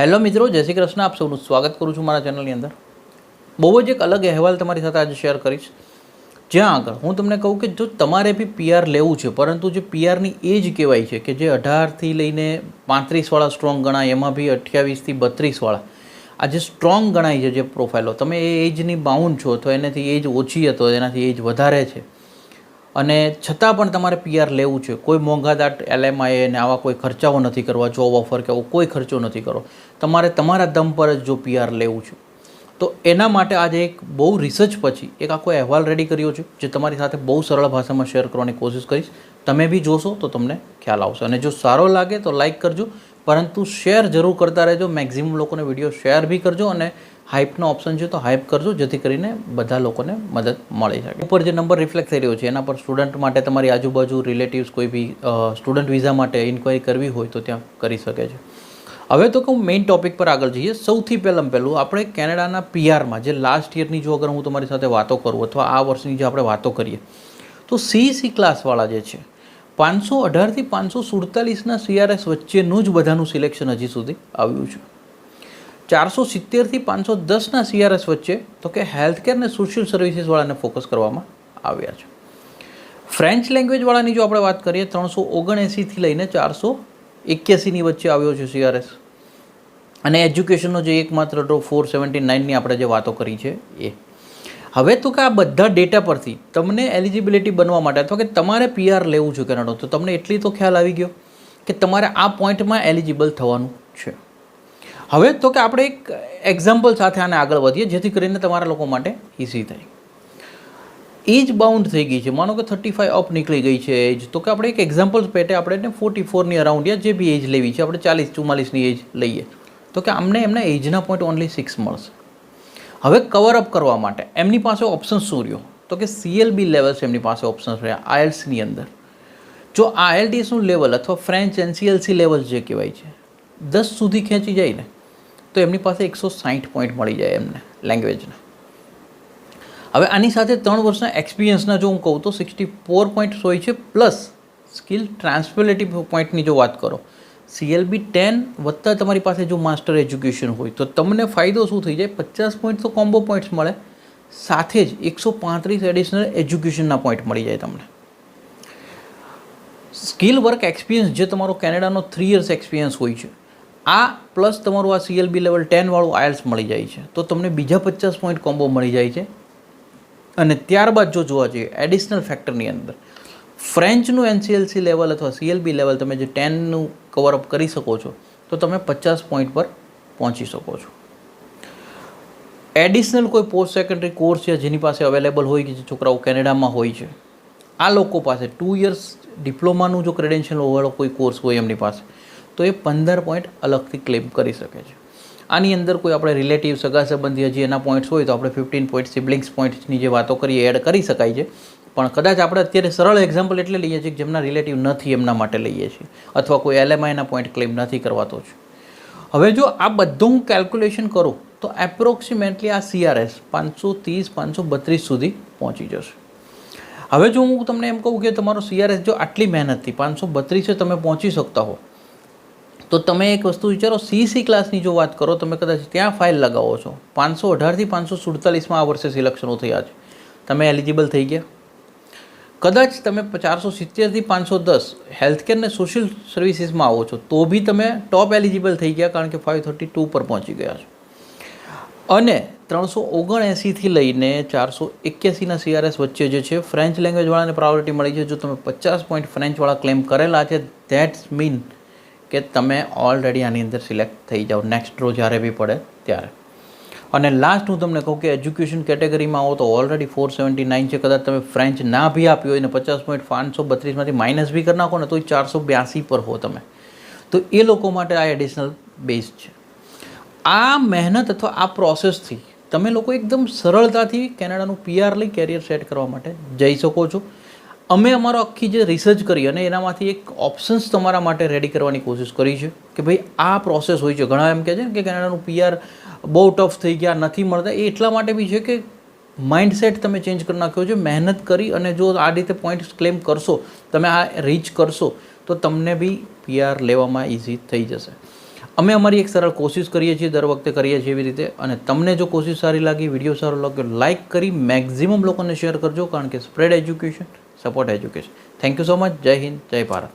Hello મિત્રો, જય શ્રી કૃષ્ણ. આપ સૌનું સ્વાગત કરું છું મારા ચેનલની અંદર. બહુ જ એક અલગ અહેવાલ તમારી સાથે આજે શેર કરીશ, જ્યાં આગળ હું તમને કહું કે જો તમારે બી પીઆર લેવું છે, પરંતુ જે પીઆરની એજ કહેવાય છે કે જે 18થી લઈને 35વાળા સ્ટ્રોંગ ગણાય, એમાં બી 28થી 32વાળા આ જે સ્ટ્રોંગ ગણાય છે જે પ્રોફાઇલો, તમે એ એજની બાઉન્ડ છો તો એનાથી એજ ઓછી હતો, એનાથી એજ વધારે છે અને છતાં પણ તમારે પીઆર લેવું છે. કોઈ મોંઘાદાટ એલએમઆઈ ને આવા કોઈ ખર્ચાઓ નથી કરવા, જોબ ઓફર કે કોઈ ખર્ચો નથી કરવો, તમારે તમારા દમ પર જ જો પીઆર લેવું છે તો એના માટે આજે એક બહુ રિસર્ચ પછી એક આખો અહેવાલ રેડી કર્યો છે, જે તમારી સાથે બહુ સરળ ભાષામાં શેર કરવાની કોશિશ કરીશ. તમે બી જોશો તો તમને ખ્યાલ આવશે, અને જો સારો લાગે તો લાઇક કરજો, પરંતુ શેર જરૂર કરતા રહેજો. મેક્ઝિમમ લોકોને વિડીયો શેર બી કરજો અને હાઇપનો ઓપ્શન છે તો હાઇપ કરજો, જેથી કરીને બધા લોકોને મદદ મળી શકે. ઉપર જે નંબર રિફ્લેક્ટ થઈ રહ્યો છે એના પર સ્ટુડન્ટ માટે તમારી આજુબાજુ રિલેટિવ્સ કોઈ બી સ્ટુડન્ટ વિઝા માટે ઇન્ક્વાયરી કરવી હોય તો ત્યાં કરી શકે છે. હવે તો કહું મેઇન ટોપિક પર આગળ જઈએ. સૌથી પહેલું આપણે કેનેડાના પીઆરમાં જે લાસ્ટ યરની જો અગર હું તમારી સાથે વાતો કરું અથવા આ વર્ષની જે આપણે વાતો કરીએ તો CEC ક્લાસવાળા જે છે 518થી 547ના CRS વચ્ચેનું જ બધાનું સિલેક્શન હજી સુધી આવ્યું છે. 470થી 510ના CRS વચ્ચે તો કે હેલ્થકેર ને સોશિયલ સર્વિસીસવાળાને ફોકસ કરવામાં આવ્યા છે. ફ્રેન્ચ લેંગ્વેજવાળાની જો આપણે વાત કરીએ 379થી લઈને 481ની વચ્ચે આવ્યો છે CRS, અને એજ્યુકેશનનો જે એકમાત્ર ડ્રો 479ની આપણે જે વાતો કરી છે એ. હવે તો કે આ બધા ડેટા પરથી તમને એલિજિબિલિટી બનવા માટે અથવા કે તમારે પીઆર લેવું છે કેનેડા, તો તમને એટલી તો ખ્યાલ આવી ગયો કે તમારે આ પોઈન્ટમાં એલિજિબલ થવાનું છે. હવે તો કે આપણે એક એક્ઝામ્પલ સાથે આને આગળ વધીએ, જેથી કરીને તમારા લોકો માટે ઇઝી થાય. એજ બાઉન્ડ થઈ ગઈ છે, માનો કે 35 અપ નીકળી ગઈ છે એજ, તો કે આપણે એક એક્ઝામ્પલ પેટે આપણે 44ની અરાઉન્ડ યા જે બી એજ લેવી છે, આપણે 40-44ની એજ લઈએ તો કે અમને એમના એજના પોઈન્ટ ઓનલી 6 મળશે. હવે કવરઅપ કરવા માટે એમની પાસે ઓપ્શન શું રહ્યો તો કે CLB લેવલ છે, એમની પાસે ઓપ્શન્સ રહ્યા આઇએલ્સની અંદર. જો IELTSનું લેવલ અથવા ફ્રેન્ચ NCLC લેવલ જે કહેવાય છે 10 સુધી ખેંચી જાય ને તો એમની પાસે 160 પોઈન્ટ મળી જાય એમને લેંગ્વેજના. હવે આની સાથે 3 વર્ષના એક્સપિરિયન્સના જો હું કહું તો 64 પોઈન્ટ્સ હોય છે, પ્લસ સ્કિલ ટ્રાન્સફરેબિલિટી પોઈન્ટની જો વાત કરો CLB 10 વત્તા તમારી પાસે જો માસ્ટર એજ્યુકેશન હોય તો તમને ફાયદો શું થઈ જાય, 50 પોઈન્ટ તો કોમ્બો પોઈન્ટ્સ મળે, સાથે જ 135 એડિશનલ એજ્યુકેશનના પોઈન્ટ મળી જાય તમને. સ્કિલ વર્ક એક્સપિરિયન્સ જે તમારો કેનેડાનો 3 યર્સ એક્સપિરિયન્સ હોય છે આ પ્લસ તમારું આ CLB લેવલ 10 વાળું આઇલ્સ મળી જાય છે, તો તમને બીજા 50 પોઈન્ટ કોમ્બો મળી જાય છે. અને ત્યારબાદ જો જોવા જઈએ એડિશનલ ફેક્ટરની અંદર ફ્રેન્ચનું NCLC લેવલ અથવા CLB લેવલ તમે જે 10નું કવરઅપ કરી શકો છો તો તમે 50 પોઈન્ટ પર પહોંચી શકો છો. એડિશનલ કોઈ પોસ્ટ સેકન્ડરી કોર્સ છે જેની પાસે અવેલેબલ હોય કે જે છોકરાઓ કેનેડામાં હોય છે, આ લોકો પાસે 2 યર્સ ડિપ્લોમાનું જો ક્રેડેન્શિયલ વાળો કોઈ કોર્સ હોય એમની પાસે તો એ 15 પોઈન્ટ અલગથી ક્લેમ કરી શકે છે. આની અંદર કોઈ આપણે રિલેટિવ સગા સંબંધી હજી એના પોઈન્ટ્સ હોય તો આપણે 15 પોઈન્ટ સિબ્લિંગ્સ પોઈન્ટ્સની જે વાતો કરીએ એડ કરી શકાય છે. પણ કદાચ આપણે અત્યારે સરળ એક્ઝામ્પલ એટલે લઈએ છીએ કે જેમના રિલેટિવ નથી એમના માટે લઈએ છીએ, અથવા કોઈ LMIના પોઈન્ટ ક્લેમ નથી કરવાતો છે. હવે જો આ બધું હું કેલ્ક્યુલેશન કરું તો એપ્રોક્સિમેટલી આ CRS 530-532 સુધી પહોંચી જશે. હવે જો હું તમને એમ કહું કે તમારો CRS જો આટલી મહેનતથી 532 તમે પહોંચી શકતા હો તો તમે એક વસ્તુ વિચારો, CEC ક્લાસની જો વાત કરો તમે કદાચ ત્યાં ફાઇલ લગાવો છો, 518થી 547માં આ વર્ષે સિલેક્શનો થયા છે, તમે એલિજિબલ થઈ ગયા. કદાચ તમે 470થી 510 હેલ્થકેર ને સોશિયલ સર્વિસીસમાં આવો છો તો બી તમે ટોપ એલિજિબલ થઈ ગયા, કારણ કે 532 પર પહોંચી ગયા છો. અને 379થી લઈને 481ના CRS વચ્ચે જે છે ફ્રેન્ચ લેંગ્વેજવાળાને પ્રાયોરિટી મળી છે. જો તમે 50 પોઈન્ટ ફ્રેન્ચવાળા ક્લેમ કરેલા છે ધેટ્સ મીન કે તમે ઓલરેડી આની અંદર સિલેક્ટ થઈ જાઓ નેક્સ્ટ ડ્રો જ્યારે બી પડે ત્યારે. અને લાસ્ટ હું તમને કહું કે એજ્યુકેશન કેટેગરીમાં આવો તો ઓલરેડી 479 છે. કદાચ તમે ફ્રેન્ચ ના બી આપ્યું હોય ને 50 પોઈન્ટ 532માંથી માઇનસ બી કરી નાખો ને તો 482 પર હો તમે, તો એ લોકો માટે આ એડિશનલ બેઝ છે. આ મહેનત અથવા આ પ્રોસેસથી તમે લોકો એકદમ સરળતાથી કેનેડાનું પીઆર લઈ કેરિયર સેટ કરવા માટે જઈ શકો છો. અમે અમારો આખી જે રિસર્ચ કરી અને એનામાંથી એક ઓપ્શન્સ તમારા માટે રેડી કરવાની કોશિશ કરી છે કે ભાઈ આ પ્રોસેસ હોય છે. ઘણા એમ કહે છે કે કેનેડાનું પીઆર બહુ ટફ થઈ ગયા, નથી મળતા. એ એટલા માટે બી છે કે માઇન્ડસેટ તમે ચેન્જ કરી નાખ્યો છે. મહેનત કરી અને જો આ રીતે પોઈન્ટ્સ ક્લેમ કરશો, તમે આ રીચ કરશો તો તમને બી પીઆર લેવામાં ઇઝી થઈ જશે. અમે અમારી એક સરળ કોશિશ કરીએ છીએ, દર વખતે કરીએ છીએ એવી રીતે. અને તમને જો કોશિશ સારી લાગી, વિડીયો સારો લાગ્યો, લાઇક કરી મેક્ઝિમમ લોકોને શેર કરજો, કારણ કે spread education, support education. Thank you so much. જય હિન્દ, જય ભારત.